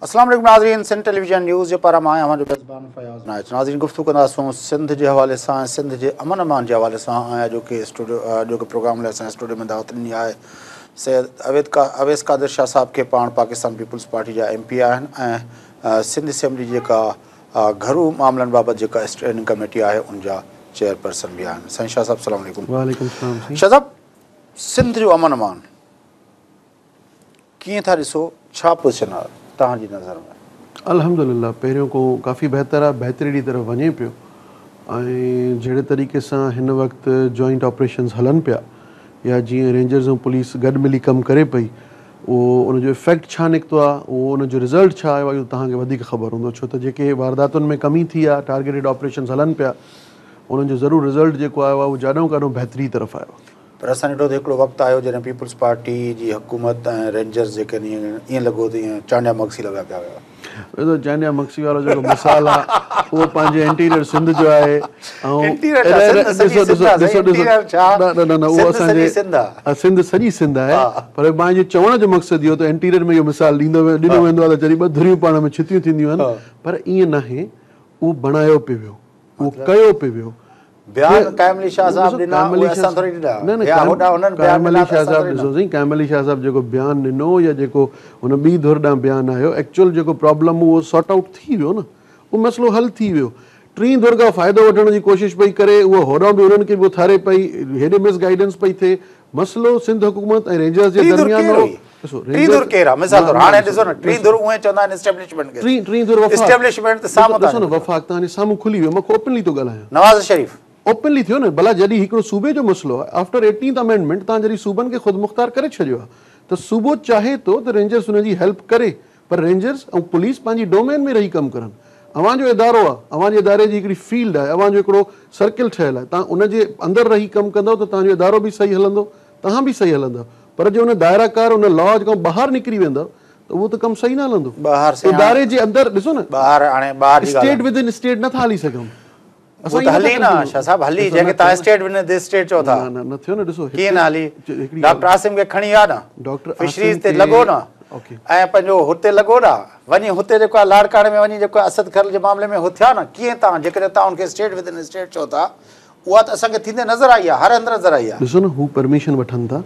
अस्सलाम वालेकुम नाज़रीन, सिंध टेलीविजन न्यूज़ जे पारां मां आहियां मेज़बान फयाज़ नाइच। नाज़रीन, गुफ़्तगू कंदासीं सिंध जे हवाले सां, सिंध जे अमन अमान जे हवाले सां। आहियां जो कि प्रोग्राम लाइ असांजे स्टूडियो में दावत ॾिनी आहे सैयद अवैस कादिर शाह साहब खे। पाण पाकिस्तान पीपल्स पार्टी जा MP आहिनि ऐं सिंध असेंबली जेका घरू मामलनि बाबति जेका स्टैंडिंग कमेटी आहे उन जा चेयरपर्सन बि आहिनि। साईं शाह साहब, अस्सलाम वालेकुम। वालेकुम सलाम। शाह साहब, सिंध जो अमन अमान कीअं था ॾिसो, छा पोज़ीशन आहे तव्हांजी नज़र में? अल्हम्दुलिल्लाह, पहिरियों को काफ़ी बहितर आहे, बहितरी जी तरफ़ वञे पियो। ऐं जहिड़े तरीक़े सां हिन वक़्तु जॉइंट ऑपरेशन्स हलनि पिया, या जीअं रेंजर्स ऐं पुलिस गॾु मिली कमु करे पई, उहो उनजो इफेक्ट छा निकितो आहे, उहो उनजो रिज़ल्ट छा आयो आहे, इहो तव्हांखे वधीक ख़बर हूंदो। छो त जेके वारदातुनि में कमी थी आहे, टारगेटेड ऑपरेशन्स हलनि पिया, उन्हनि जो ज़रूरु रिज़ल्ट जेको आयो आहे उहो जाॾो काॾो बहितरी तरफ़ आयो आहे। पर असां ॾिठो त हिकिड़ो वक़्तु आयो जॾहिं पीपल्स पार्टी जी हुकूमत ऐं रेंजर्स जेके ईअं लॻो त ईअं चांडिया मक्सी लॻा पिया हुआ। ॾिसो, चांडिया मक्सी वारो जेको मिसाल आहे उहो पंहिंजे इंटीरियर सिंध जो आहे। ऐं उहो असांजे सिंध सॼी सिंध आहे। पर मुंहिंजे चवण जो मक़सदु इहो त इंटीरियर में इहो मिसाल ॾिनो वेंदो आहे त जॾहिं ॿ धुरियूं पाण में छितियूं थींदियूं आहिनि, पर ईअं नाहे। उहो बणायो पियो वियो, उहो कयो पियो वियो। कायम शाह साहब जेको बयानु ॾिनो या जेको हुन ॿी धुर ॾांहुं बयानु आयो, एक्चुअल जेको प्रॉब्लम उहो सॉर्ट आउट थी वियो न, उहो मसइलो हल थी वियो। टीं धुर खां फ़ाइदो वठण जी कोशिशि पई करे, उहो होॾां बि उन्हनि खे बि उथारे पई, हेॾे मिस गाइडेंस पई थिए। मसइलो सिंध हुकूमत ऐं रेंजर्स जे दरमियान हो। वफ़ाक़ तव्हांजे साम्हूं खुली वियो, मां ओपनली थो ॻाल्हायां। नवाज़ शरीफ़ ओपनली थियो न। भला जॾहिं हिकिड़ो सूबे जो मसइलो आहे, आफ्टर 18th अमेंडमेंट तव्हां जॾहिं सूबनि खे ख़ुदि मुख़्तार करे छॾियो आहे, त सूबो चाहे थो त रेंजर्स हुनजी हेल्प करे, पर रेंजर्स ऐं पुलिस पंहिंजी डोमेन में रही कमु करनि। अव्हांजो इदारो आहे, अव्हांजे इदारे जी हिकिड़ी फील्ड आहे, अव्हांजो हिकिड़ो सर्किल ठहियलु आहे। तव्हां उनजे अंदरि रही कमु कंदव त तव्हांजो इदारो बि सही हलंदो, तव्हां बि सही हलंदव। पर जे हुन दायराकार उन लॉ खां ॿाहिरि निकिरी वेंदव त उहो त कमु सही न हलंदो। इदारे जे अंदरि ॾिसो न, स्टेट विद इन स्टेट नथा हली सघूं। हुते लॻो न वञी, हुते जेको आहे लाड़काणे में वञी जेको असद खरल जे मामले में थिया न, कीअं तव्हां जेकॾहिं तव्हां हुनखे स्टेट विद इन स्टेट चओ था, उहा त असांखे थींदे नज़र आई आहे, हर हंधि नज़र आई आहे। ॾिसो न, हू परमिशन वठनि था।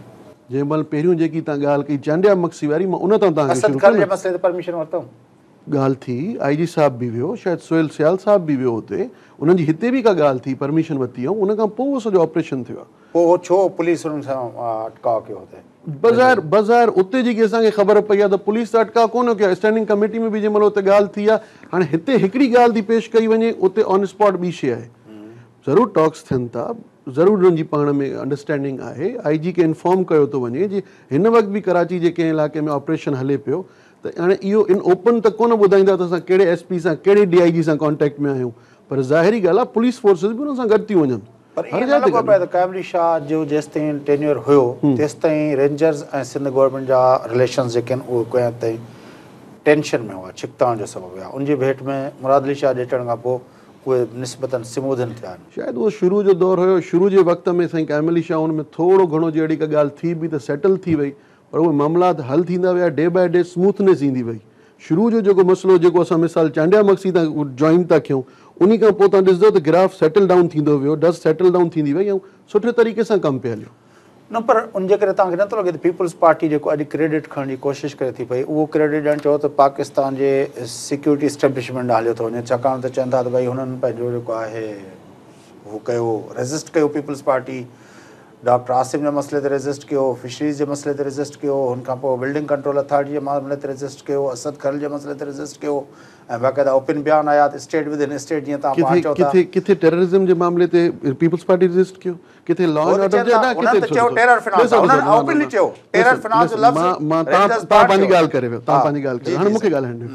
जंहिं महिल पहिरियों जेकी तव्हां ॻाल्हि कई चांडिया मक्सी वारी, मां उन तां तव्हांखे परमिशन वरितऊं। ॻाल्हि थी, IG साहब बि वियो, शायदि सुहेल सियाल साहब बि वियो हुते, उन्हनि जी हिते बि का ॻाल्हि थी, परमिशन वरिती, ऐं उन खां पोइ उहो सॼो ऑपरेशन थियो आहे। पोइ छो पुलिस हुननि सां अटकाव कयो हुते? बज़ार उते जेकी असांखे ख़बर पई आहे त पुलिस त अटकाव कोन कयो, स्टैंडिंग कमेटी में बि जंहिं महिल उते ॻाल्हि थी आहे। हाणे हिते हिकिड़ी ॻाल्हि थी पेश कई वञे, उते ऑन स्पॉट ॿी शइ आहे। ज़रूरु टॉक्स थियनि था, ज़रूरु उन्हनि जी पाण में अंडरस्टैंडिंग आहे। IG खे इंफॉर्म कयो थो वञे जी हिन वक़्तु बि कराची जे कंहिं इलाइक़े में ऑपरेशन हले पियो, त हाणे इहो इन ओपन त कोन ॿुधाईंदा त असां कहिड़े SP सां, कहिड़े DIG सां कॉन्टेक्ट में आहियूं, पर ज़ाहिरी ॻाल्हि आहे पुलिस फोर्सिस बि हुन सां गॾु थी वञनि। पर कायमली शाह जो जेसिताईं टेन्योर हुयो, तेसिताईं रेंजर्स ऐं सिंध गवर्नमेंट जा रिलेशन्स जेके आहिनि उहे कोई ताईं टेंशन में हुआ, छिकताण जो सबबु हुआ। उनजी भेट में मुराद अली शाह जे अचण खां पोइ उहे निस्बतन सिमोधन थिया आहिनि। शायदि उहो शुरू जो दौरु हुयो, शुरू जे वक़्त में साईं कायमली शाह हुन में थोरो घणो जहिड़ी का ॻाल्हि थी बि त सेटल थी वई, पर उहे मामलात हल थींदा विया, डे बाय डे स्मूथनेस ईंदी वई। शुरू जो जेको मसइलो जेको असां मिसाल चांडिया मक्सी तां जॉइन था कयूं, उन खां पोइ तव्हां ॾिसंदो त ग्राफ सेटल डाउन थींदो वियो, डस्ट सेटल डाउन थींदी वई, ऐं सुठे तरीक़े सां कमु पिया हलियो न। पर उनजे करे तव्हांखे नथो लॻे त पीपल्स पार्टी जेको अॼु क्रेडिट खणण जी कोशिशि करे थी पई, उहो क्रेडिट ॾियणु चओ त पाकिस्तान जे सिक्योरिटी एस्टेब्लिशमेंट हलियो थो वञे, छाकाणि त चवनि था त भई हुननि पंहिंजो जेको आहे उहो कयो, रेज़िस्ट कयो। पीपल्स पार्टी डॉक्टर आसिम जे मसइले ते रेज़िस्ट कयो, फिशरीज़ जे मसइले ते रेज़िस्ट कयो, हुन खां पोइ बिल्डिंग कंट्रोल अथॉरिटी जे मामले ते रेज़िस्ट कयो, असद खरल जे मसइले ते रेज़िस्ट कयो, ऐं बाक़ाइदा ओपन बयान आया त स्टेट विद इन स्टेट जीअं तव्हां चओ था। किथे टेररिज्म जे मामले ते पीपल्स पार्टी रेज़िस्ट कयो, किथे लॉ एंड ऑर्डर जे ना, किथे चयो टेरर फाइनेंस, उन्हनि ओपनली चयो टेरर फाइनेंस जो लफ़्ज़। मां तव्हां पंहिंजी ॻाल्हि करे वियो, तव्हां पंहिंजी ॻाल्हि करे, हाणे मूंखे ॻाल्हाइण ॾियो।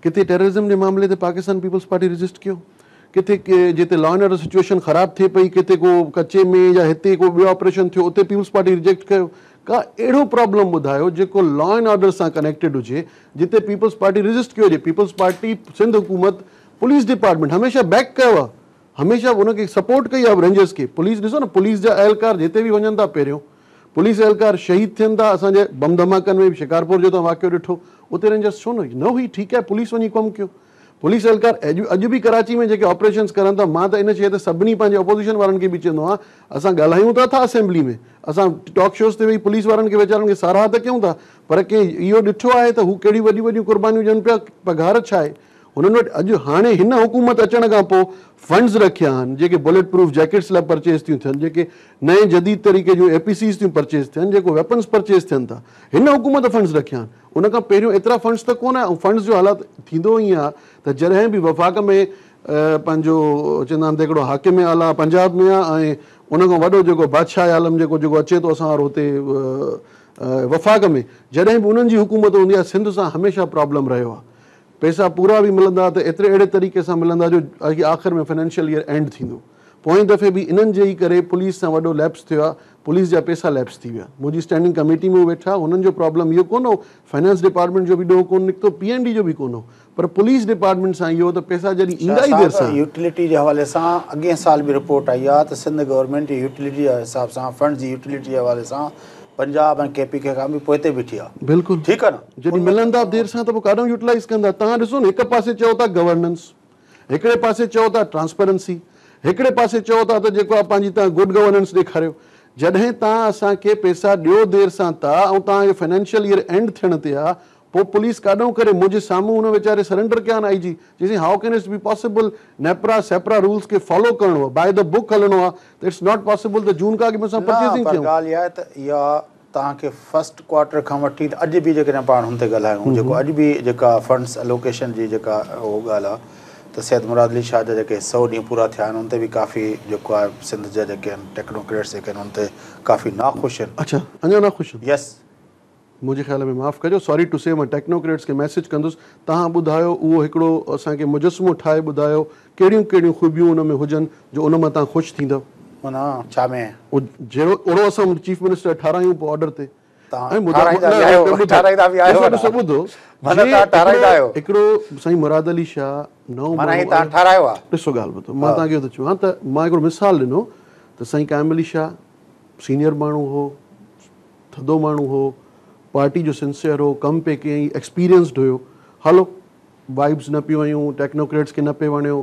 किथे टेररिज्म जे मामले ते पाकिस्तान पीपल्स पार्टी रेज़िस्ट कयो, किथे जिते लॉ एंड ऑर्डर सिचुएशन ख़राब थिए पई, किथे को कचे में या हिते को ॿियो ऑपरेशन थियो, उते पीपल्स पार्टी रिजेक्ट कयो। का अहिड़ो प्रॉब्लम ॿुधायो जेको लॉ एंड ऑर्डर सां कनेक्टेड हुजे, जिते पीपल्स पार्टी रेज़िस्ट कयो हुजे। पीपल्स पार्टी, सिंध हुकूमत, पुलिस डिपार्टमेंट हमेशह बैक कयो आहे, हमेशह उनखे सपोर्ट कई आहे रेंजर्स खे। पुलिस ॾिसो न, पुलिस जा अहलकार जिते बि वञनि था पहिरियों पुलिस एहलकार शहीद थियनि था असांजे बम धमाकनि में शिकारपुर जो तव्हां वाक़ियो ॾिठो उते रेंजर्स छो न हुई ठीकु आहे पुलिस वञी कमु कयो पुलिस एहलकार अॼु बि कराची में जेके ऑपरेशन्स करनि था मां त इन शइ ते सभिनी पंहिंजे अपोज़िशन वारनि खे बि चवंदो आहियां असां ॻाल्हायूं था असेंबली में असां टॉक शोज़ ते वेही पुलिस वारनि खे वीचारनि खे साराह त कयूं था पर कंहिं इहो ॾिठो आहे त हू कहिड़ी वॾियूं वॾियूं क़ुर्बानियूं ॾियनि पिया पघार छा आहे हुननि वटि अॼु हाणे हिन हुकूमत अचण खां पोइ फंड्स रखिया आहिनि जेके बुलेट प्रूफ जैकेट्स लाइ परचेज़ थियूं थियनि जेके नए जदीद तरीक़े जूं APCs थियूं परचेज़ थियनि जेको वेपन्स परचेज़ थियनि था हिन हुकूमत फंड्स रखिया आहिनि उन खां पहिरियों एतिरा फंड्स त कोन आहे ऐं फंड्स जो हालात थींदो ई आहे त जॾहिं बि वफ़ाक़ में पंहिंजो चवंदा आहिनि त हिकिड़ो हाकिम आला पंजाब में आहे ऐं उन खां वॾो जेको बादशाह आलम जेको अचे थो असां वारो हुते वफ़ाक़ में जॾहिं बि उन्हनि जी हुकूमत हूंदी आहे सिंध सां हमेशह प्रॉब्लम रहियो आहे पैसा पूरा बि मिलंदा त एतिरे अहिड़े तरीक़े सां मिलंदा जो आख़िर में फाइनेंशियल ईयर एंड थींदो पोएं दफ़े बि इन्हनि जे ई करे पुलिस सां वॾो लैप्स थियो आहे पुलिस जा पैसा लैप्स थी विया मुंहिंजी स्टैंडिंग कमेटी में वेठा हुननि जो प्रॉब्लम इहो कोन हो फाइनेंस डिपार्टमेंट जो बि ॾोह कोन निकितो PND जो बि कोन हो पर पुलिस डिपार्टमेंट सां इहो त पैसा जॾहिं ईंदा ई देरि सां यूटिलिटी जे हवाले सां अॻे साल बि रिपोर्ट आई आहे त सिंध गवर्नमेंट जी यूटिलिटी जे हिसाब सां फंड्स जी यूटिलिटी जे हवाले सां पंजाब ऐं KPK खां बि पोइ ते बीठी आहे बिल्कुलु ठीकु आहे न जॾहिं मिलंदा देरि सां त पोइ काॾों यूटिलाइज़ कंदा तव्हां ॾिसो न हिकु पासे चओ था गवर्नेंस हिकिड़े पासे चओ था ट्रांसपेरेंसी हिकिड़े पासे चओ था त जेको आहे पंहिंजी तव्हां गुड गवर्नेंस ॾेखारियो जॾहिं तव्हां असांखे पैसा ॾियो देरि सां था ऐं तव्हांजो फाइनेंशियल ईयर एंड थियण ते आहे पोइ पुलिस काॾों करे मुंहिंजे साम्हूं हुन वीचारे सरेंडर कया आहिनि IG चई how can it's be possible NEPRA SEPRA rules खे फॉलो करिणो आहे बाय द बुक हलणो आहे त इट्स नॉट पॉसिबल त जून खां अॻु में असां परचेसिंग कयूं ॻाल्हि इहा आहे त इहा तव्हांखे फर्स्ट क्वार्टर खां वठी त अॼु बि जेकॾहिं पाण हुन ते ॻाल्हायूं जेको अॼु बि जेका फंड्स एलोकेशन जी जेका उहो ॻाल्हि आहे त सैयद मुराद अली शाह जा जेके 100 ॾींहं पूरा थिया आहिनि उन ते बि काफ़ी जेको आहे सिंध जा जेके आहिनि टेक्नोक्रेट्स जेके आहिनि उन ते काफ़ी नाख़ुशि आहिनि अच्छा अञा नाख़ुशि आहिनि यस मुंहिंजे ख़्याल में माफ़ु कजो सॉरी टू से मां टेक्नोक्रेट्स खे मैसेज कंदुसि तव्हां ॿुधायो उहो हिकिड़ो असांखे मुजस्मो ठाहे ॿुधायो कहिड़ियूं कहिड़ियूं ख़ूबियूं उन में हुजनि जो उन मां तव्हां ख़ुशि थींदव माना छा में जहिड़ो ओड़ो असां चीफ मिनिस्टर ठारायूं पोइ ऑर्डर ते हिकिड़ो साईं मुराद अली शाह ॾिसो ॻाल्हि ॿुधो मां तव्हांखे थो चवां त मां हिकिड़ो मिसाल ॾिनो त साईं काइम अली शाह सीनियर माण्हू हो थधो माण्हू हो पार्टी जो सिंसियर हो कमु पे कयईं एक्सपीरियंस्ड हुयो हलो वाइब्स न पियूं आयूं टेक्नोक्रेट्स खे न पियो वणियो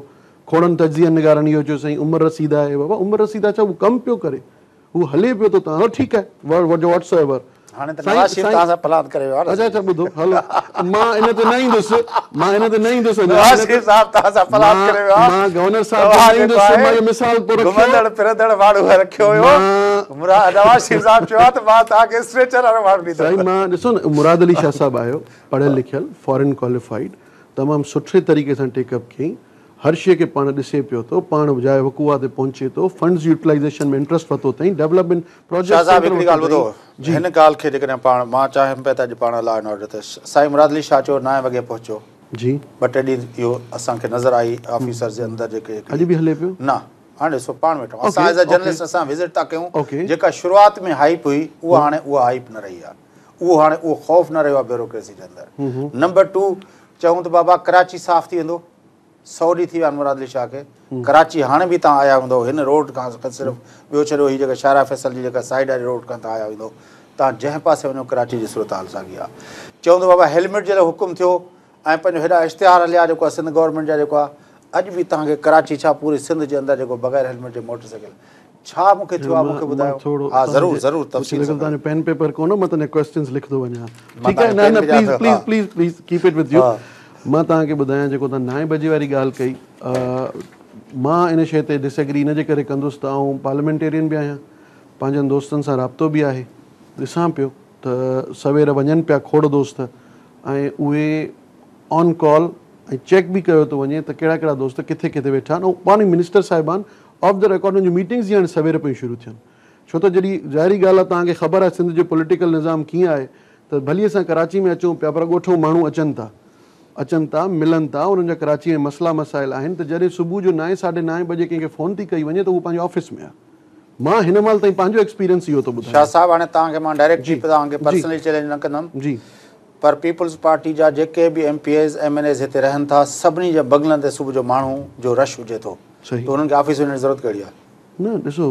खोड़नि तजिया निगारनि इहो चयो साईं उमिरि रसीद आहे बाबा उमिरि रसीद आहे छा उहो कमु पियो करे उहो हले पियो त तव्हां हलो ठीकु आहे व्हाट्सएवर अच्छा ॿुधो हलो मां इन ते न ईंदुसि मां गवर्नर साहिब मिसाल मां ॾिसो न मुराद अली शाह साहिबु आयो पढ़ियल लिखियल फॉरेन क्वालिफाइड तमामु सुठे तरीक़े सां टेकअप कयईं हर शइ खे पाण ॾिसे पियो थो पाण जाइ वक़ूआ ते पहुचे थो फंड्स यूटिलाइज़ेशन में इंट्रस्ट वरितो अथई डेवलपमेंट प्रोजेक्ट हिन ॻाल्हि खे जेकॾहिं पाण मां चाहियां पिया त अॼु पाण लॉ एंड ऑर्डर ते साईं मुराद अली शाह चयो 9 वॻे पहुचो जी 2-3 ॾींहं इहो असांखे नज़र आई ऑफिसर जे अंदरि जेके अॼु बि हले पियो न हाणे ॾिसो पाण वेठो असां एज़ अ जर्नलिस्ट असां विज़िट था कयूं जेका शुरूआति में हाइप हुई उहा हाणे उहा हाइप न रही आहे उहो हाणे उहो ख़ौफ़ न रहियो आहे ब्यूरोक्रेसी जे अंदरि नंबर 2 चऊं त बाबा कराची साफ़ थी वेंदो 100 ॾींहं थी विया आहिनि मुराद अली शाह खे कराची हाणे बि तव्हां आया हूंदव हिन रोड खां सिर्फ़ु ॿियो छॾियो हीअ जेका शारा फैसल जी जेका साइड वारी रोड खां तव्हां आया हूंदव तव्हां जंहिं पासे वञो कराची जी सूरत हाल साॻी आहे चवंदो बाबा हेलमेट जे लाइ हुकुम थियो ऐं पंहिंजो हेॾा इश्तिहार हलिया जेको आहे सिंध गवर्नमेंट जा जेको आहे अॼु बि तव्हांखे कराची छा पूरे सिंध जे अंदरि जेको बग़ैर हेलमेट जे मोटरसाइकिल छा मूंखे थियो आहे मूंखे ॿुधायो हा ज़रूरु ज़रूरु तफ़सील तव्हांजो पेन पेपर कोन मां तव्हां क्वेश्चन्स लिखंदो वञा ठीकु आहे न please please please please keep it with U मां तव्हांखे ॿुधायां जेको तव्हां 9 बजे वारी ॻाल्हि कई मां इन शइ ते डिसएग्री इन जे करे कंदुसि त आउं पार्लियामेंटेरियन बि आहियां पंहिंजनि दोस्तनि सां राब्तो बि आहे ॾिसां पियो त सवेर वञनि पिया खोड़ दोस्त ऐं उहे ऑन कॉल ऐं चेक बि कयो थो वञे त कहिड़ा कहिड़ा दोस्त किथे किथे वेठा आहिनि ऐं पाण ई मिनिस्टर साहिबान ऑफ द रिकॉर्ड जूं मीटिंग्स जी हाणे सवेर पियूं शुरू थियनि छो त जॾहिं ज़ाहिरी ॻाल्हि आहे तव्हांखे ख़बर आहे सिंध जो पॉलिटिकल निज़ाम कीअं आहे त भली असां कराची में अचूं पिया पर ॻोठो माण्हू अचनि था मिलनि था उन्हनि जा कराची में मसइला मसाइल आहिनि त जॾहिं सुबुह जो 9 साढे 9 बजे कंहिंखे फ़ोन थी कई वञे त उहो पंहिंजे ऑफिस में आहे मां हिन महिल ताईं पंहिंजो एक्सपीरियंस इहो थो ॿुधायां शाह साहिब हाणे तव्हांखे मां डायरेक्टली तव्हांखे पर्सनली चैलेंज न कंदुमि जी पर पीपल्स पार्टी जा जेके बि MPs MNAs हिते रहनि था सभिनी जे बगलनि ते सुबुह जो माण्हू जो रश हुजे थो त उन्हनि खे ऑफिस वञण जी ज़रूरत कहिड़ी आहे न ॾिसो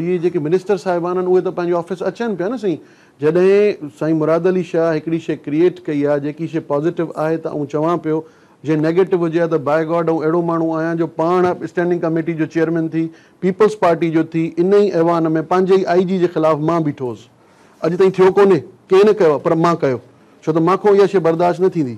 इहे जेके मिनिस्टर साहिबान आहिनि उहे त पंहिंजे ऑफिस अचनि पिया न साईं. जॾहिं साईं मुराद अली शाह हिकिड़ी शइ क्रिएट कई आहे जेकी शइ पॉज़िटिव आहे त आउं चवां पियो जे नेगेटिव हुजे हा त बाय गॉड ऐं अहिड़ो माण्हू आहियां जो पाण स्टैंडिंग कमेटी जो चेयरमैन थी, पीपल्स पार्टी जो थी, इन ई ऐवान में पंहिंजे ई IG जे ख़िलाफ़ु मां बीठो हुउसि. अॼु ताईं थियो कोन्हे, कंहिं न कयो पर मां कयो, छो त मांखो इहा शइ बर्दाश्त न थींदी.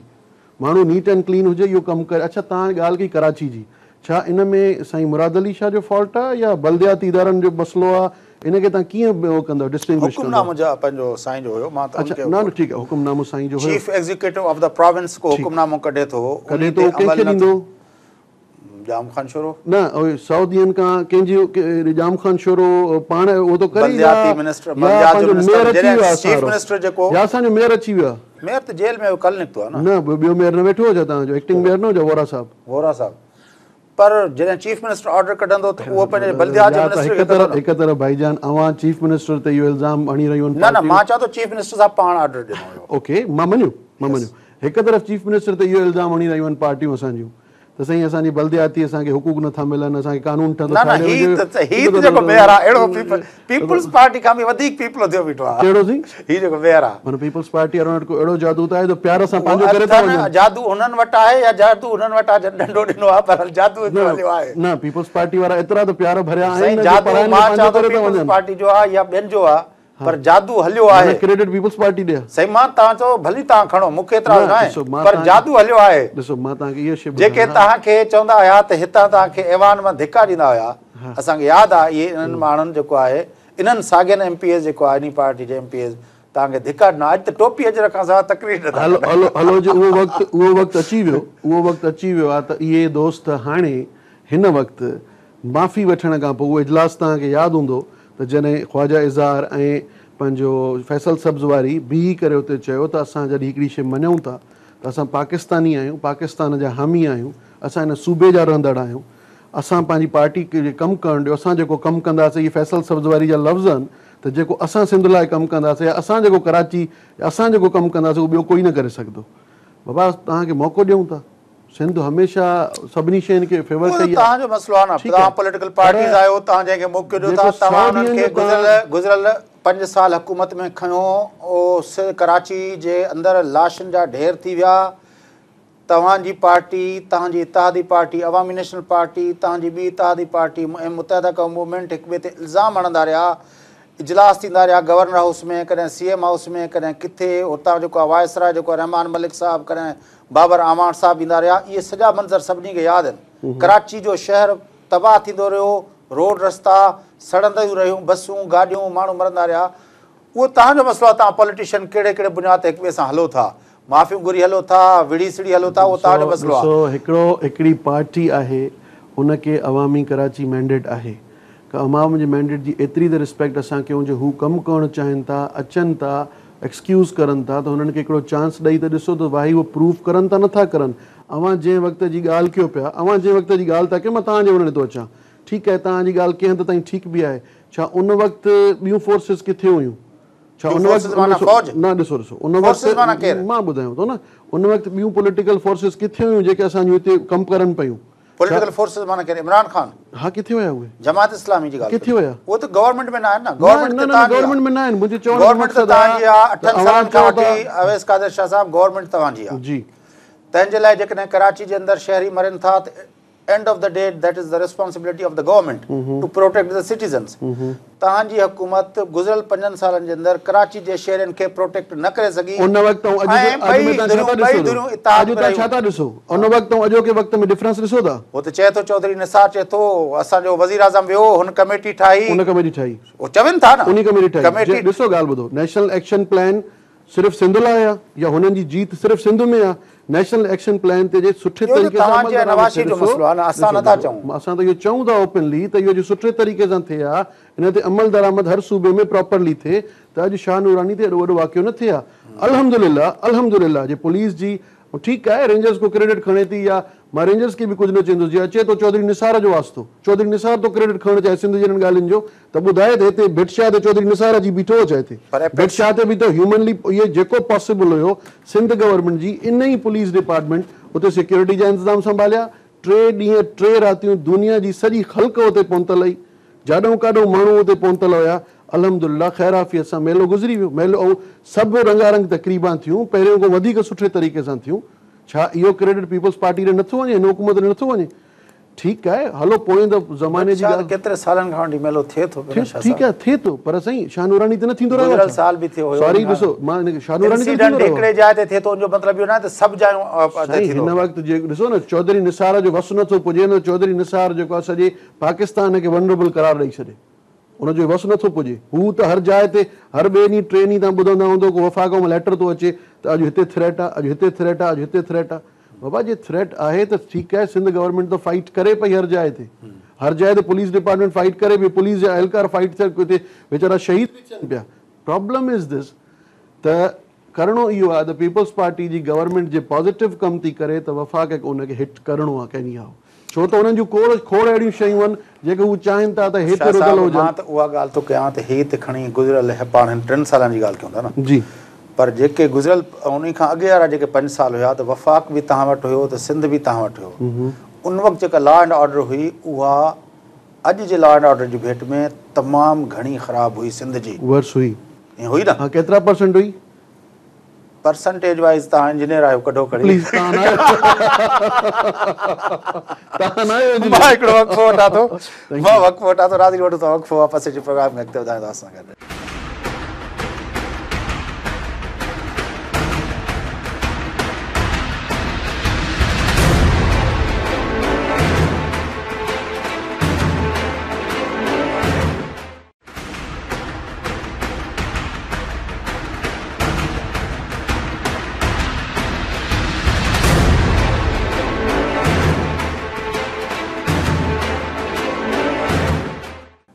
माण्हू नीट एंड क्लीन हुजे इहो कमु करे. अच्छा तव्हां ॻाल्हि कई कराची जी, छा इन में साईं मुराद अली शाह जो फॉल्ट आहे या बल्दियाती इदारनि जो मसइलो आहे? इनखे तव्हां कीअं उहो कंदव डिस्टिंग्विश? हुकुमनामो पंहिंजो साईं जो हुयो. मां अच्छा न ठीकु आहे, हुकुमनामो साईं जो chief executive of the province को हुकुमनामो कढे थो, कंहिंखे ॾींदो? जाम खान शोरो न 100 ॾींहंनि खां कंहिंजी जाम खान शोरो पाण उहो थो करे या चीफ मिनिस्टर जेको या असांजो मेयर अची वियो आहे. मेयर त जेल में कल निकितो आहे न ॿियो मेयर न वेठो हुजे तव्हांजो एक्टिंग मेयर न हुजे वोरा साहब. पर जॾहिं चीफ मिनिस्टर ऑर्डर कढंदो त उहो पंहिंजे बल्दिया जे मिनिस्टर हिक तरफ़ भाईजान अवां चीफ मिनिस्टर ते इहो इल्ज़ाम हणी रहियूं आहिनि. न मां चवां थो चीफ मिनिस्टर साहब पाण ऑर्डर ॾिनो हुयो. ओके मां मञियो हिक तरफ़ चीफ मिनिस्टर ते इहो इल्ज़ाम हणी रहियूं आहिनि पार्टियूं असांजियूं त साईं असांजी बल्दियाती असांखे हुकूक नथा मिलनि, असांखे कानून पीपल्स पार्टी खां बि वधीक पीपल थियो बीठो आहे. कहिड़ो साईं ही जेको मेयर आहे माना पीपल्स पार्टी वारनि वटि अहिड़ो जादू त आहे जो प्यार सां पंहिंजो करे था वञनि. जादू हुननि वटि आहे या जादू हुननि वटि आहे डंडो ॾिनो आहे पर जादू हलियो आहे. न पीपल्स पार्टी वारा एतिरा त प्यार भरिया आहिनि. जादू मां चवां थो पीपल्स पार्टी जो आहे या ॿियनि जो आहे पर जादू हलियो आहे. क्रेडिट पीपल्स पार्टी ॾे सही. मां तव्हां चओ भली तव्हां खणो, मूंखे एतिरा न आहे पर जादू हलियो आहे. ॾिसो मां तव्हांखे इहो शइ जेके तव्हांखे चवंदा हुया त हितां तव्हांखे ऐवान मां धिका ॾींदा हुया, असांखे यादि आहे इहे इन्हनि माण्हुनि जेको आहे इन्हनि साॻियनि MPs जेको आहे इन पार्टी जे MPs तव्हांखे धिका ॾिना. अॼु त टोपी अजर खां सवाइ तकरीर हलो जो उहो वक़्तु अची वियो आहे त इहे दोस्त हाणे हिन वक़्तु माफ़ी वठण खां पोइ उहो इजलास तव्हांखे यादि हूंदो त जॾहिं ख्वाजा इज़हार ऐं पंहिंजो फैसल सब्ज़ वारी बीही करे हुते चयो त असां जॾहिं हिकिड़ी शइ मञूं था त असां पाकिस्तानी आहियूं, पाकिस्तान जा हामी आहियूं, असां हिन सूबे जा रहंदड़ आहियूं, असां पंहिंजी पार्टी खे कमु करणु ॾियो, असां जेको कमु कंदासीं इहे फैसल सब्ज़ वारी जा लफ़्ज़ आहिनि त जेको असां सिंध लाइ कमु कंदासीं, असां जेको कराची असां जेको कमु कंदासीं उहो ॿियो कोई न करे सघंदो. बाबा तव्हांखे मौक़ो ॾियूं था. सिंध हमेशह सभिनी शयुनि खे फेवर कई आहे. तव्हांजो मसइलो आहे न, तव्हां पॉलिटिकल पार्टीज़ आहियो, तव्हां जंहिंखे मौक़ो ॾियो था, तव्हां उन्हनि खे गुज़िरियल 5 साल हुकूमत में खयो, कराची जे अंदरि लाशनि जा ढेर थी विया. तव्हांजी पार्टी, तव्हांजी इत्तेहादी पार्टी अवामी नेशनल पार्टी, तव्हांजी ॿी इत्तेहादी पार्टी मुत्तहिदा क़ौम मूवमेंट हिक ॿिए ते इल्ज़ाम हणंदा रहिया, इजलास थींदा रहिया गवर्नर हाउस में, कॾहिं CM हाउस में, कॾहिं किथे हुतां जेको आहे वायसराय जेको आहे रहमान मलिक साहब, कॾहिं बाबर आमार साहब ईंदा रहिया. इहे सॼा मंज़र सभिनी खे यादि आहिनि. कराची जो शहर तबाह थींदो रहियो, रोड रस्ता सड़ंदियूं रहियूं, बसूं गाॾियूं, माण्हू मरंदा रहिया. उहो तव्हांजो मसइलो आहे. तव्हां पॉलिटिशियन कहिड़े कहिड़े बुनियाद ते हिक ॿिए सां हलो था, माफ़ियूं घुरी हलो था, विड़ी सिड़ी हलो था, उहो तव्हांजो मसइलो आहे. हिकिड़ी पार्टी आहे हुनखे अवामी कराची मैंडेट आहे कि अवाम जे मैंडेट जी एतिरी त रिस्पेक्ट असां कयूं जो हू कमु करणु चाहिनि था, अचनि था, एक्सक्यूज़ करनि था त हुननि खे हिकिड़ो चांस ॾेई त ॾिसो त भाई उहो प्रूफ करनि था नथा करनि. अवां जंहिं वक़्त जी ॻाल्हि कयो पिया, अवां जंहिं वक़्त जी ॻाल्हि था कयो, मां तव्हांजे वञण थो अचां. ठीकु आहे, तव्हांजी ॻाल्हि कंहिं हंधि ताईं ठीकु बि आहे. छा उन वक़्तु ॿियूं फोर्सिस किथे हुयूं? छा उन वक़्तु न ॾिसो उन वक़्तु मां ॿुधायांव थो न, उन वक़्तु ॿियूं पॉलिटिकल फोर्सिस किथे हुयूं जेके असांजूं हिते कमु करनि पियूं? पॉलिटिकल फोर्सेस माना केरु? इमरान खान. हा किथे विया उहे? जमात इस्लामी जी ॻाल्हि किथे विया? उहो त गवर्नमेंट में न आहे न. गवर्नमेंट में न आहिनि. मुंहिंजे चवण जो मक़सदु तव्हांजी आहे 8 सालनि खां वठी अवैस कादिर शाह साहब गवर्नमेंट तव्हांजी आहे जी. तंहिंजे लाइ जेकॾहिं कराची जे अंदरि शहरी मरनि था त end of the day that is the responsibility of the government to protect the citizens. तव्हांजी हुकूमत गुज़िरियल 5 सालनि जे अंदरि कराची जे शहरनि खे प्रोटेक्ट न करे सघी. उन वक़्तु छा था ॾिसो? उन वक़्तु अॼोके वक़्त में डिफरेंस ॾिसो था? हो त चए थो चौधरी निसार चए थो असांजो वज़ीर आज़म वियो, हुन कमेटी ठाही, उहो चवनि था न उन कमेटी ॾिसो. ॻाल्हि ॿुधो, नेशनल एक्शन प्लान सिर्फ़ सिंध लाइ आहे या हुननि जी जीत सिर्फ़ सिंध में आहे? नेशनल एक्शन प्लान ते जे सुठे तरीक़े सां असां त इहो चऊं था ओपनली त इहो जो सुठे तरीक़े सां थिए हा, इन ते अमल दरामद हर सूबे में प्रॉपरली थिए त अॼु शाह नूरानी ते एॾो वॾो वाक़ियो न थिए हा. अल्हम्दुलिल्लाह जे पुलिस जी ठीकु आहे, रेंजर्स को क्रेडिट खणे थी या मां रेंजर्स खे बि कुझु न चवंदुसि. जीअं अचे थो चौधरी निसार जो वास्तो, चौधरी निसार तो क्रेडिट खणणु चाहे सिंध जहिड़नि ॻाल्हियुनि जो, त ॿुधाए त हिते भिटशाह ते चौधरी निसार अची बीठो चए थी. भिटशाह ते बि त ह्यूमनली इहे जेको पॉसिबल हुयो सिंध गवर्नमेंट जी इन ई पुलिस डिपार्टमेंट उते सिक्योरिटी जा इंतज़ाम संभालिया. 3 ॾींहं 3 रातियूं दुनिया जी सॼी ख़ल्क उते पहुतल हुई. जाॾो काॾो माण्हू उते पहुतल हुया, अल्हम्दुलिल्लाह ख़ैराफ़ीअत सां मेलो गुज़री वियो। मेलो ऐं सभु रंगारंग तक़रीबां थियूं, पहिरियों खां वधीक सुठे तरीक़े सां थियूं। छा इहो क्रेडिट पीपल्स पार्टी ॾे नथो वञे, हिन हुकूमत ॾे नथो वञे? ठीकु आहे, हलो पोइ त ज़माने जी ॻाल्हि, केतिरे सालनि खां वठी मेलो थिए थो, ठीकु आहे थिए थो, पर साईं शाहनूरानी त न थींदो रहियो। गुज़िरियल साल बि थियो हुयो। सॉरी ॾिसो, मां शाहनूरानी हिकिड़े जाइ ते थिए थो, उनजो मतिलबु इहो न आहे त सभु जायूं हिन वक़्तु जे ॾिसो न, चौधरी निसार जो वस नथो पुॼे न, चौधरी निसार जेको आहे सॼे पाकिस्तान खे वनरेबल करार ॾेई छॾे, उनजो वस नथो पुॼे। हू त हर जाइ ते हर ॿिए ॾींहुं टे ॾींहं तव्हां ॿुधंदा हूंदो को वफ़ाक़ मां लेटर थो अचे त अॼु हिते थ्रेट आहे, अॼु हिते थ्रेट आहे, अॼु हिते थ्रेट आहे। बाबा जे थ्रेट आहे त ठीकु आहे, सिंध गवर्नमेंट त फाइट करे पई हर जाइ ते, हर जाइ ते पुलिस डिपार्टमेंट फाइट करे पई, पुलिस जा एहलकार फाइट थियनि, हिते वीचारा शहीद बि थियनि पिया। प्रॉब्लम इज़ दिस त करिणो इहो आहे त पीपल्स पार्टी जी गवर्नमेंट जे पॉज़िटिव कमु थी करे त वफ़ाक़ उनखे हिट करिणो आहे कैनी हाउ, छो त उन्हनि जूं खोड़ अहिड़ियूं शयूं आहिनि जेके हू चाहिनि था त हिते रुधल हुजनि। मां त उहा ॻाल्हि थो कयां त ही त खणी गुज़िरियल पाण हिन 3 सालनि जी ॻाल्हि कयूं था न जी, पर जेके गुज़िरियल उन खां अॻे वारा जेके 5 साल हुया त वफ़ाक़ बि तव्हां वटि हुयो, त सिंध बि तव्हां वटि हुयो। उन वक़्तु जेका लॉ एंड ऑर्डर हुई उहा अॼु जे लॉ एंड ऑर्डर जी भेट में तमामु घणी ख़राबु हुई। सिंध जी वर्स हुई, ईअं हुई न? केतिरा परसेंट हुई? परसेंटेज वाइज़ तव्हां इंजीनियर आहियो, कढो खणी। मां हिकिड़ो वक़्फ़ो वठां थो, राज़ी वठो त वक़्फ़ो वापसि जे प्रोग्राम में अॻिते वधायूं था असां गॾु।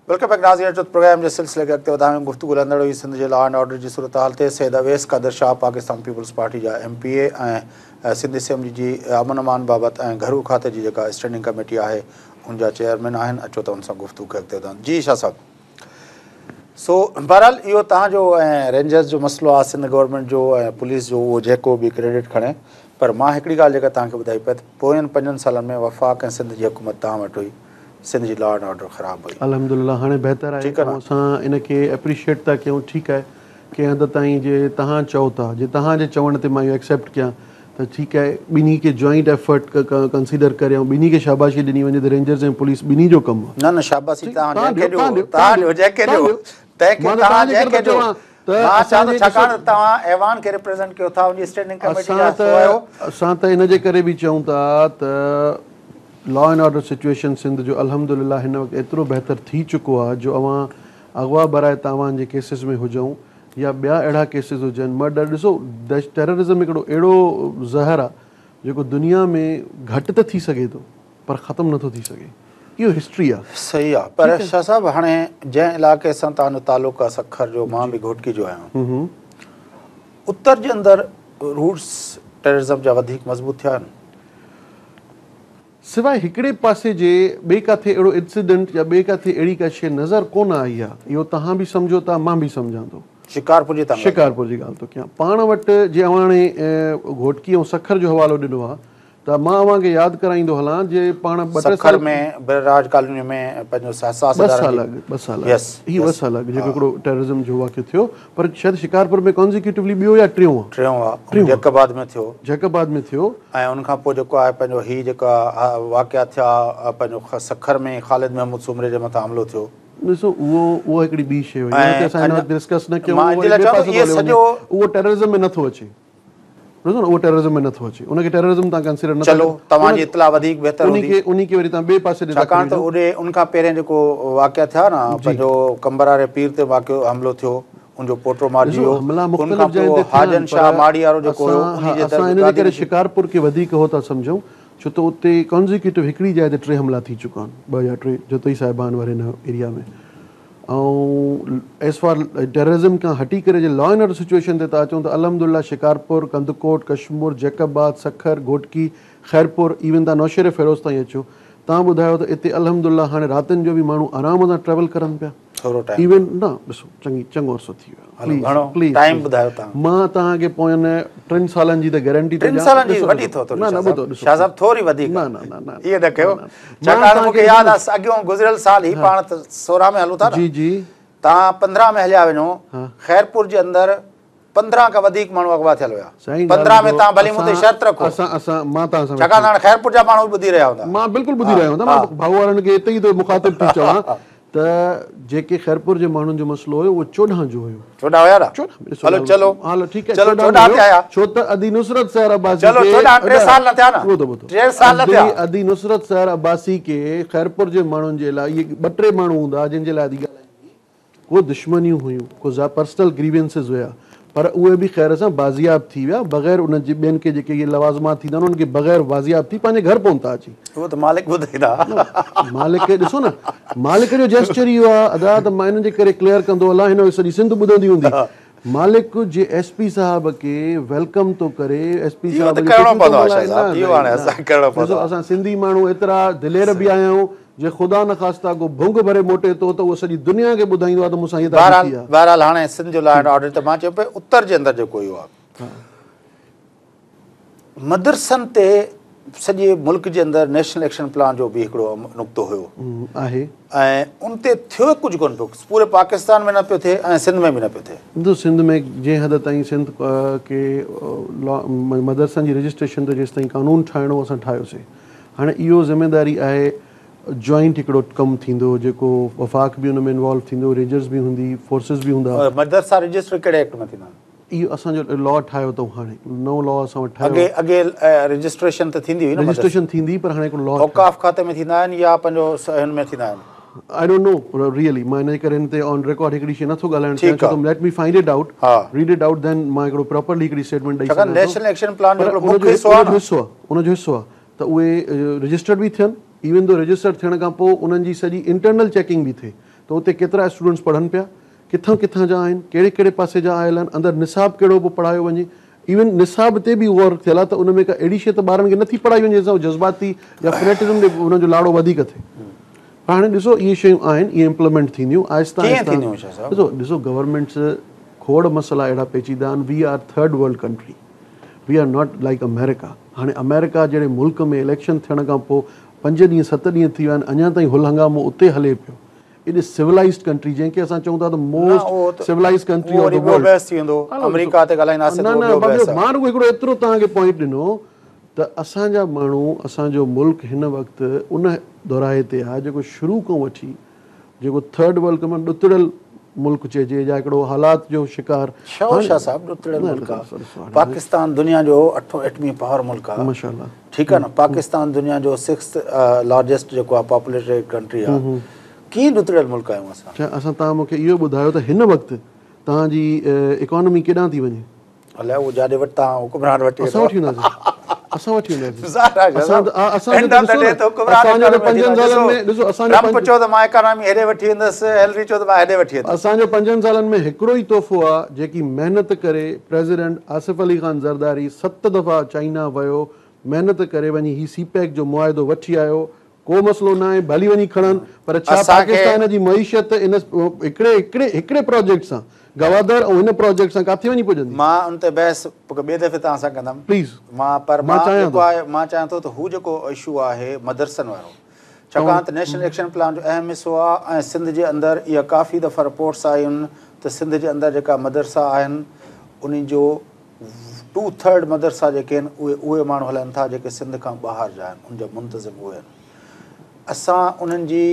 वेलकम बैक नाज़रीन, प्रोग्राम जे सिलसिले खे अॻिते वधायूं। गुफ़्तगू हलंदड़ हुई सिंध जे लॉ एंड ऑर्डर जी सूरत हाल ते। सैयद अवैस क़ादिर शाह पाकिस्तान पीपल्स पार्टी जा MPA ऐं सिंध असेंबली जी अमन अमान बाबति ऐं घरू खाते जी जेका स्टैंडिंग कमेटी आहे उनजा चेयरमैन आहिनि। अचो त उन सां गुफ़्तगू खे अॻिते वधायूं। जी शाह साहब, सो बहरहाल इहो तव्हांजो ऐं रेंजर्स जो मसइलो आहे, सिंध गवर्नमेंट जो ऐं पुलिस जो, उहो जेको बि क्रेडिट खणे, पर मां हिकिड़ी ॻाल्हि जेका तव्हांखे ॿुधाई पई त पोयनि 5 सालनि में वफ़ाक़ ऐं सिंध जी हुकूमत तव्हां वटि हुई, सिंध जी लॉ एंड ऑर्डर ख़राबु हुई। अल्हम्दुलिल्लाह हाणे बहितर आहे, असां इनखे एप्रिशिएट था कयूं। ठीकु आहे, कंहिं हद ताईं जे तव्हां चओ था, जे तव्हांजे चवण ते मां इहो एक्सेप्ट कयां त ठीकु आहे, ॿिन्ही खे जॉइंट एफर्ट कंसीडर करे ऐं ॿिन्ही खे शाबाशी ॾिनी वञे त रेंजर्स ऐं पुलिस ॿिन्ही जो कमु आहे। न शाबाशी तव्हां जंहिंखे ॾियो, तव्हां ॾियो जंहिंखे ॾियो, तव्हां जंहिंखे ॾियो, मां चवां थो छाकाणि तव्हां ऐवान खे रिप्रेज़ेंट कयो था, उनजी स्टैंडिंग कमेटी जा आहियो। असां त इन जे करे बि चऊं था त law and order situation Sindh जो अल्हम्दुलिल्लाह हिन वक़्तु एतिरो बहितर थी चुको आहे जो अवां अगवा बराए तव्हांजे केसिस में हुजऊं या ॿिया अहिड़ा केसिस हुजनि, मर्डर, ॾिसो टेररिज़म हिकिड़ो अहिड़ो ज़हर आहे जेको दुनिया में घटि त थी सघे थो पर ख़तमु नथो थी सघे। इहो हिस्ट्री आहे। सही आहे, पर शाह साहब हाणे जंहिं इलाइक़े सां तव्हांजो तालुक़ु आहे सखर जो, मां बि घोटकी जो आहियां, उत्तर जे अंदरि रूट्स टेररिज़म जा वधीक मज़बूत थिया आहिनि। सिवाइ हिकिड़े पासे जे ॿिए काथे अहिड़ो इंसिडेंट या ॿिए काथे अहिड़ी का शइ नज़र कोन आई आहे। इहो तव्हां बि सम्झो था, मां बि सम्झां थो। शिकारपुर जी ॻाल्हि थो कयां। पाण वटि जीअं हाणे घोटकी ऐं सखर जो हवालो ॾिनो आहे त मां अव्हांखे यादि कराईंदो हलां जे पाण 2 साल में ब्रिजराज कॉलोनी में पंहिंजो 2 साल अॻु जेको हिकिड़ो टेररिज़म जो वाक़ियो थियो, पर शायदि शिकारपुर में कॉन्सिक्यूटिवली ॿियो या टियों जैकबाद में थियो ऐं उनखां पोइ जेको आहे पंहिंजो ही जेका वाक़िया थिया पंहिंजो सखर में ख़ालिद महमूद सुमरे जे मथां हमिलो थियो। ॾिसो उहो हिकिड़ी ॿी शइ हुई, असां डिस्कस न कयूं। उहो टेररिज़म में नथो अचे, ॾिसो न, उहो टेररिज़म में नथो अचे, उनखे टेररिज़म तव्हां कंसीडर न कयो। तव्हांजी इतला वधीक बहितर हूंदी, उनखे वरी तव्हां ॿिए पासे ॾे, छाकाणि त उनखां पहिरियों जेको वाक़िया थिया न, पंहिंजो कंबर वारे पीर ते वाक़ियो हमिलो थियो, उनजो पोटो मारिजी वियो, हाजन शाह माड़ी वारो जेको हुयो, असां इन करे शिकारपुर खे वधीक हो था सम्झूं छो त उते कॉन्सिक्यूटिव हिकिड़ी जाइ ते 3 हमला थी चुका आहिनि, 2 या 3 जतोई साहिबान वारे हिन एरिया में। ऐं एज़ फार टेररिज़म खां हटी करे जे लॉ एंड ऑर्डर सिचुएशन ते था अचूं त अल्हम्दुलिल्लाह शिकारपुर, कंदकोट, कश्मीर, जैकबाद, सखर, घोटकी, ख़ैरपुर, इवन तव्हां नौशेरे फ़िरोज़ ताईं अचो, तव्हां ॿुधायो त हिते अल्हम्दुलिल्लाह हाणे रातिनि जो बि माण्हू आराम सां ट्रेवल करनि पिया। थोरो टाइम इवन न ॾिसो चङो अर्सो थी वियो प्लीज़ टाइम ॿुधायो तव्हां मां तव्हांखे पोयनि 3 सालनि जी त गारंटी 3 सालनि जी वॾी थो न न ॿुधो शाह साहब थोरी वधीक न न न इहे न कयो छाकाणि मूंखे यादि आहे अॻियों गुज़िरियल साल ई पाण त 16 में हलूं था जी जी तव्हां 15 में हलिया वञो ख़ैरपुर जे अंदरि 15 खां वधीक माण्हू अॻवा थियल हुया 15 में तव्हां भली मूं ते शर्त रखो मां तव्हां सां छाकाणि हाणे ख़ैरपुर जा माण्हू ॿुधी रहिया हूंदा मां बिल्कुलु ॿुधी रहियो हूंदा मां भाऊ वारनि खे हिते ई थो मुखातिब थी चवां त जेके ख़ैरपुर जे माण्हुनि जो मसइलो हुयो उहो 14 जो हुयो 14 हुया ना हलो चलो हलो ठीकु चलो 14 ते आया छो त अदी नुसरत सहर अब्बासी चलो 14 3 साल न थिया ना ॿुधो ॿुधो 3 साल न थिया अदी नुसरत सहर अब्बासी के ख़ैरपुर जे माण्हुनि जे लाइ इहे 2-3 माण्हू हूंदा जिन जे लाइ अदी ॻाल्हाईंदी को दुश्मनियूं हुयूं को पर्सनल ग्रीवेंसिस हुया पर उहे बि ख़ैर सां बाज़ियाब थी विया बग़ैर उन जे ॿियनि खे जेके इहे लवाज़मात थींदा आहिनि उन्हनि खे बग़ैर बाज़ियाब थी पंहिंजे घर पहुता अची उहो त मालिक ॿुधाईंदा मालिक खे ॾिसो न मालिक जो जेस्चर इहो आहे अदा त मां हिन जे करे क्लियर कंदो हलां हिन सॼी सिंध ॿुधंदी हूंदी मालिक जे एसपी साहब खे वेलकम थो करे एसपी साहब असां सिंधी माण्हू एतिरा दिलेर बि आया आहियूं जे ख़ुदा न ख़ास्ता को भुंग भरे मोटे थो त उहो सॼी दुनिया खे ॿुधाईंदो आहे त मूंसां बहरहाल हाणे सिंध जो लॉ एंड ऑर्डर त मां चयो पियो उत्तर जे अंदरि जेको इहो आहे मदरसनि ते सॼे मुल्क जे अंदरि नेशनल एक्शन प्लान जो बि हिकिड़ो नुक़्तो हुयो आहे ऐं उन ते थियो कुझु कोन पियो पूरे पाकिस्तान में न पियो थिए ऐं सिंध में बि न पियो थिए सिंध में जंहिं हद ताईं सिंध खे मदरसनि जी रजिस्ट्रेशन ते जेसि ताईं कानून ठाहिणो असां ठाहियोसीं हाणे इहो ज़िमेदारी आहे जॉइंट हिकिड़ो कमु थींदो जेको वफ़ाक़ बि हुन में इन्वॉल्व थींदो रेंजर्स बि हूंदी फोर्सिस बि हूंदा मदरसा रजिस्टर कहिड़े एक्ट में थींदा इहो असांजो लॉ ठाहियो अथऊं हाणे नओं लॉ असां वटि ठाहियो अॻे रजिस्ट्रेशन त थींदी हुई रजिस्ट्रेशन थींदी पर हाणे हिकिड़ो लॉ औकाफ़ खाते में थींदा आहिनि या पंहिंजो हिन में थींदा आहिनि आई डोंट नो रियली मां हिन करे हिन ते ऑन रिकॉर्ड हिकिड़ी शइ नथो ॻाल्हाइण चाहियां त let me find it out read it out then मां हिकिड़ो प्रॉपर्ली हिकिड़ी स्टेटमेंट ॾेई सघां नेशनल एक्शन प्लान जो उनजो हिसो आहे त उहे रजिस्टर्ड बि थियनि इवन दो रजिस्टर थियण खां पोइ उन्हनि जी सॼी इंटरनल चेकिंग बि थिए त उते केतिरा स्टूडेंट्स पढ़नि पिया किथां किथां जा आहिनि कहिड़े कहिड़े पासे जा आयल आहिनि अंदरि निसाब कहिड़ो पोइ पढ़ायो वञे इवन निसाब ते बि गौर थियल आहे त उन में का अहिड़ी शइ त ॿारनि खे नथी पढ़ाई वञे जंहिंसां जज़्बाती या फेनेटिज़म ॾे उन्हनि जो लाड़ो वधीक थिए हाणे ॾिसो इहे शयूं आहिनि इहे इम्प्लीमेंट थींदियूं आहिस्ता आहिस्ता ॾिसो गवर्नमेंट्स खोड़ मसइला अहिड़ा पेचीदा आहिनि we are third world country we are not like America हाणे अमेरिका जहिड़े मुल्क में इलेक्शन थियण खां पोइ 5 ॾींहं 7 ॾींहं थी विया आहिनि अञा ताईं हुल हंगामो उते हले पियो इट इज़ सिविलाइज़्ड कंट्री जंहिंखे असां चऊं था त most civilised country of the world मां रुगो हिकिड़ो एतिरो तव्हांखे पॉइंट ॾिनो त असांजा माण्हू असांजो मुल्क हिन वक़्तु उन दौराहे ते आहे जेको शुरू खां वठी जेको थर्ड वर्ल्ड में ॾुतड़ियल मुल्क चइजे या हिकिड़ो हालात जो शिकार पाकिस्तान दुनिया जो 8 एटमी पावर मुल्क आहे माशाअल्लाह ठीकु आहे न पाकिस्तान दुनिया जो 6th लार्जेस्ट जेको आहे पॉपुलेटेड कंट्री आहे कीअं ॾुतड़ियल मुल्क आहियूं असां तव्हां मूंखे इहो ॿुधायो त हिन वक़्तु तव्हांजी इकोनॉमी केॾां थी वञे अलाए उहो जाॾे वटि तव्हां हुकुमरान वटि असां वठी वेंदासीं असां वठी वेंदासीं असांजो 5 सालनि में हिकिड़ो ई तोहफ़ो आहे जेकी महिनत करे प्रेसिडेंट आसिफ अली ख़ान ज़रदारी 7 दफ़ा चाइना वियो महिनत करे वञी ही सीपैक जो मुआइदो वठी आयो को मसइलो न आहे भली वञी खणनि पर छा पाकिस्तान जी मईशत इन हिकिड़े प्रोजेक्ट सां गवादर ऐं हिन प्रोजेक्ट सां किथे वञी पुॼंदी मां उन ते बहस ॿिए दफ़े तव्हां सां कंदुमि प्लीज़ मां चाहियां थो त हू जेको इशू आहे मदरसनि वारो छाकाणि त नेशनल एक्शन प्लान जो अहम हिसो आहे ऐं सिंध जे अंदरि इहा काफ़ी दफ़ा रिपोर्ट्स आहियूं त सिंध जे अंदरि जेका मदरसा आहिनि उन जो 2/3 मदरसा जेके आहिनि उहे माण्हू हलनि था जेके सिंध खां ॿाहिरि जा आहिनि उनजा मुंतज़िम उहे आहिनि असां उन्हनि जी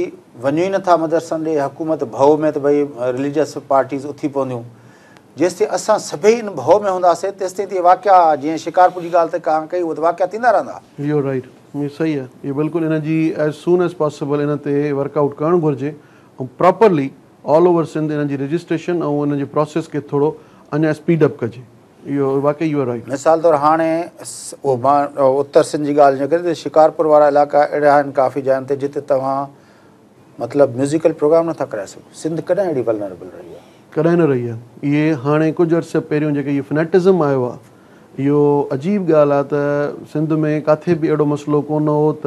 वञूं ई नथा मदरसनि ॾे हुकूमत भउ में त भई रिलीजियस पार्टीज़ उथी पवंदियूं जेसि ताईं असां सभई इन भउ में हूंदासीं तेसि ताईं त वाक़िया जीअं शिकारपुर जी ॻाल्हि त का कई उहे त वाक़िया थींदा रहंदा इहो राइट इहो सही आहे इहो बिल्कुलु इन जी एज़ सून एज़ पॉसिबल इन ते वर्कआउट करणु घुरिजे ऐं प्रॉपरली ऑल ओवर सिंध इन जी रजिस्ट्रेशन ऐं इन जे प्रोसेस खे थोरो अञा स्पीड अप कजे इहो वाक़ई इहो राइट मिसाल तौरु हाणे उहो मां उत्तर सिंध जी ॻाल्हि न करे शिकारपुर वारा इलाइक़ा अहिड़ा आहिनि काफ़ी जायुनि ते जिते तव्हां मतिलबु म्यूज़िकल प्रोग्राम नथा कराए सघो सिंध कॾहिं अहिड़ी वल्नरेबल रही आहे कॾहिं न रही आहे इहे हाणे कुझु अर्से पहिरियों जेके इहो फनेटिज़म आयो आहे इहो अजीब ॻाल्हि आहे त सिंध में किथे बि अहिड़ो मसइलो कोन हो त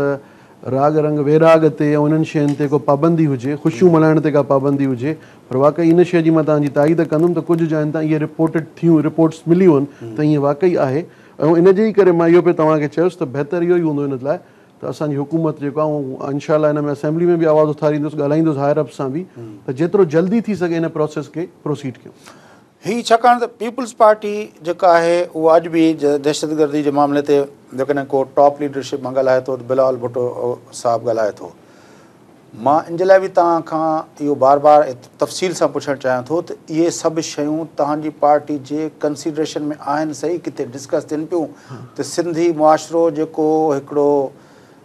राग रंग वैराग ते ऐं उन्हनि शयुनि ते को पाबंदी हुजे, ख़ुशियूं मल्हाइण ते का पाबंदी हुजे, पर वाक़ई इन शइ जी मां तव्हांजी ताईद कंदुमि त कुझु जाइनि तां इहे रिपोर्ट्स मिलियूं आहिनि त ईअं वाक़ई आहे। ऐं इन जे ई करे मां इहो पियो तव्हांखे चयोसि त बहितर इहो ई हूंदो इन लाइ त असांजी हुकूमत जेको आहे उहो इंशाअल्लाह इन में असेंबली में बि आवाज़ु उथारींदुसि, ॻाल्हाईंदुसि हायर अप सां बि त जेतिरो जल्दी थी सघे इन प्रोसेस खे प्रोसीड कयूं। ही छाकाणि त पीपल्स पार्टी जेका आहे उहा अॼु बि दहशतगर्दी जे मामले ते जेकॾहिं को टॉप लीडरशिप मां ॻाल्हाए थो त बिलावल भुट्टो साहिबु ॻाल्हाए थो। मां इन जे लाइ बि तव्हां खां इहो बार बार तफ़सील सां पुछणु चाहियां थो त इहे सभु शयूं तव्हांजी पार्टी जे कंसिडरेशन में आहिनि सही, किथे डिस्कस थियनि पियूं त सिंधी मुआशिरो जेको हिकिड़ो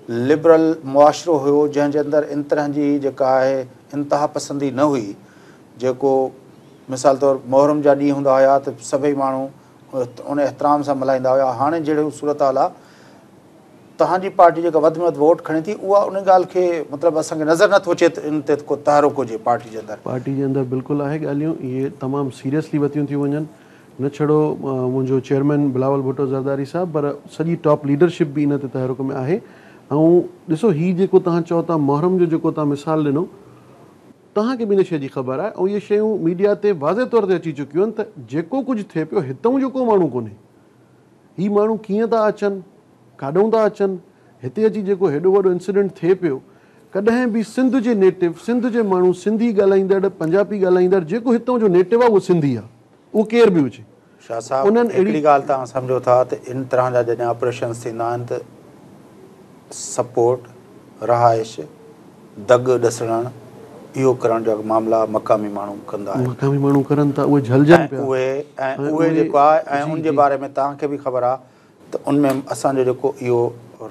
लिबरल मुआशिरो हुयो जंहिंजे अंदरि इन तरह जी जेका आहे इंतिहा पसंदी न हुई, जेको मिसाल तौरु मुहर्रम जा ॾींहं हूंदा हुया त सभई माण्हू उन एतिराम सां मल्हाईंदा हुया, हाणे जहिड़ो सूरत हाल आहे तव्हांजी पार्टी जेका वधि में वधि वोट खणे थी उहा उन ॻाल्हि खे मतिलबु असांखे नज़र नथो अचे त इन ते को तहरुक हुजे पार्टी जे अंदरि बिल्कुलु आहे ॻाल्हियूं इहे तमामु सीरियसली वरितियूं थियूं वञनि, न छड़ो मुंहिंजो चेयरमैन बिलावल भुट्टो ज़रदारी साहिबु पर सॼी टॉप लीडरशिप बि इन ते तहरुक में आहे। ऐं ॾिसो हीउ जेको तव्हां चओ था मुहर्रम जो जेको तव्हां मिसाल ॾिनो, तव्हांखे बि इन शइ जी ख़बर आहे ऐं इहे शयूं मीडिया ते वाज़े तौर ते अची चुकियूं आहिनि त जेको कुझु थिए पियो हितां जो को माण्हू कोन्हे, हीअ माण्हू कीअं था अचनि, काॾों था अचनि, हिते अची जेको हेॾो वॾो इंसिडेंट थिए पियो, कॾहिं बि सिंध जे नेटिव, सिंध जे माण्हू, सिंधी ॻाल्हाईंदड़, पंजाबी ॻाल्हाईंदड़, जेको हितां जो नेटिव आहे उहो सिंधी आहे, उहो केर बि हुजे। शाह साहिबु हिकिड़ी ॻाल्हि तव्हां सम्झो था त इन तरह जा जॾहिं ऑपरेशन्स थींदा आहिनि त सपोर्ट, रहाइश, दग ॾसण इहो करण जा मामला मक़ामी माण्हू कंदा आहिनि, मक़ामी माण्हू करनि था, उहे झलजनि पिया उहे जेको आहे ऐं उनजे बारे में तव्हांखे बि ख़बर आहे त उनमें असांजो जेको इहो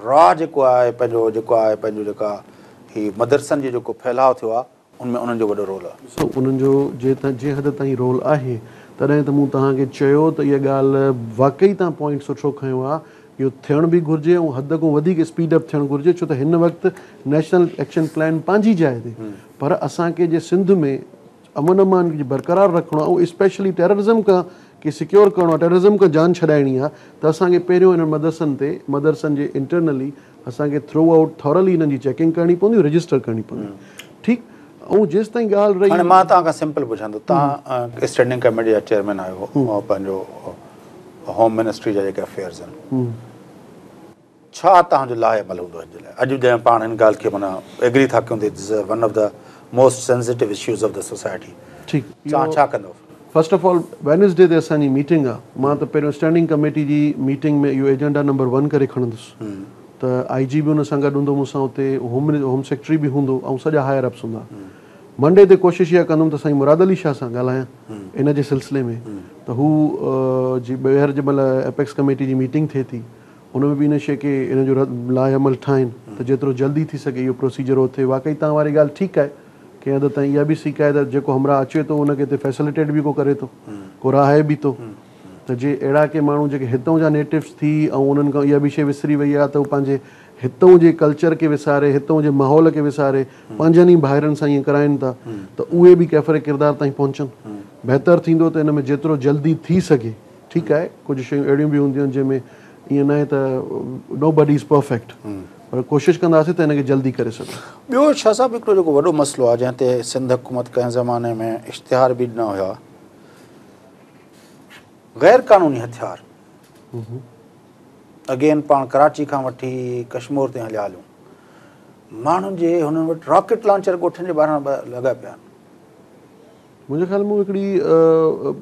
रॉ जेको आहे पंहिंजो जेका हीअ मदरसनि जो जेको फैलाव थियो आहे उनमें उन्हनि जो वॾो रोल आहे। उन्हनि जो जे हद ताईं रोल आहे तॾहिं त मूं तव्हांखे चयो त इहा ॻाल्हि वाक़ई तव्हां पॉइंट सुठो खयो आहे, इहो थियणु बि घुरिजे ऐं हद खां वधीक स्पीडअप थियणु घुरिजे, छो त हिन वक़्तु नेशनल एक्शन प्लान पंहिंजी जाइ ते, पर असांखे जे सिंध में अमन अमान बरक़रार रखिणो आहे ऐं स्पेशली टेररिज़म खां की सिक्योर करिणो आहे, टेररिज़म खां जान छॾाइणी आहे त असांखे पहिरियों हिन मदरसनि जे इंटरनली असांखे थ्रू आउट थॉरली हिननि जी चेकिंग करणी पवंदी, रजिस्टर करणी पवंदी, ठीकु। ऐं जेसि ताईं ॻाल्हि रही, हाणे मां तव्हां खां सिंपल पुछां थो, तव्हां स्टैंडिंग कमेटी जा चेयरमैन आहियो ऐं पंहिंजो होम मिनिस्ट्री जा जेके अफेयर्स आहिनि, छा तव्हांजो लाहे अमल हूंदो हिन जे लाइ? अॼु जॾहिं पाण हिन ॻाल्हि खे माना एग्री था कयूं त one of the most sensitive issues of the society, ठीकु, तव्हां छा कंदव? फर्स्ट ऑफ ऑल वेडनेसडे ते असांजी मीटिंग आहे, मां त पहिरियों स्टैंडिंग कमेटी जी मीटिंग में इहो एजेंडा नंबर 1 करे खणंदुसि त IG बि हुन सां गॾु हूंदो मूंसां, हुते होम सेक्रेटरी बि हूंदो ऐं सॼा हायर अप्स हूंदा। मंडे ते कोशिशि इहा कंदुमि त साईं मुराद अली शाह सां ॻाल्हायां इन जे सिलसिले में त हू ॿीहर जंहिं महिल एपेक्स कमेटी जी मीटिंग थिए थी उनमें बि इन शइ खे इन जो लाहे अमल ठाहिनि त जेतिरो जल्दी थी सघे इहो प्रोसीजर हो थिए। वाक़ई तव्हां वारी ॻाल्हि ठीकु आहे, कंहिं हद ताईं इहा बि सीख आहे त जेको हमरा अचे थो उनखे हिते फैसिलिटेट बि को करे थो, को राहे बि थो, त जे अहिड़ा के माण्हू जेके हितां जा नेटिव्स थी ऐं उन्हनि खां इहा बि शइ विसरी वई आहे त उहे पंहिंजे हितां जे कल्चर खे विसारे, हितां जे माहौल खे विसारे पंहिंजनि ई भाइरनि सां ईअं कराइनि था त उहे बि कैफ़रे किरदार ताईं पहुचनि। बहितर थींदो त हिन में जेतिरो जल्दी थी सघे, ठीकु आहे, कुझु शयूं अहिड़ियूं बि हूंदियूं आहिनि जंहिंमें ईअं न आहे त नो बडी इज़ परफेक्ट, पर कोशिशि कंदासीं त हिनखे जल्दी करे सघूं। ॿियो छा साहिबु हिकिड़ो जेको वॾो मसइलो आहे जंहिं ते सिंध हुकूमत कंहिं ज़माने में इश्तिहार बि ॾिना हुया, गैर क़ानूनी हथियार, अगेन पाण कराची खां वठी कश्मीर ताईं हलिया हलियूं, माण्हुनि जे हुननि वटि रॉकेट लॉन्चर ॻोठनि जे ॿाहिरां लॻा पिया आहिनि। मुंहिंजे ख़्याल में हिकिड़ी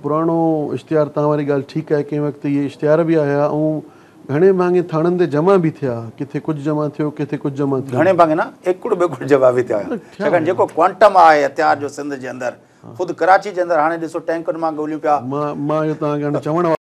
पुराणो इश्तिहार, तव्हां वारी ॻाल्हि ठीकु आहे, कंहिं वक़्तु इहे इश्तिहार बि आया ऐं घणे भाङे थाणनि ते जमा बि थिया, किथे कुझु जमा थियो, किथे कुझु जमा थियो, घणे भाङे न एकड़ ॿेकुड़ जमा बि थिया, छाकाणि जेको क्वांटम आहे हथियार जो सिंध जे अंदरि, ख़ुदि कराची जे अंदरि हाणे ॾिसो टैंकुनि मां ॻोल्हियूं पिया। मां इहो तव्हांखे हाणे चवण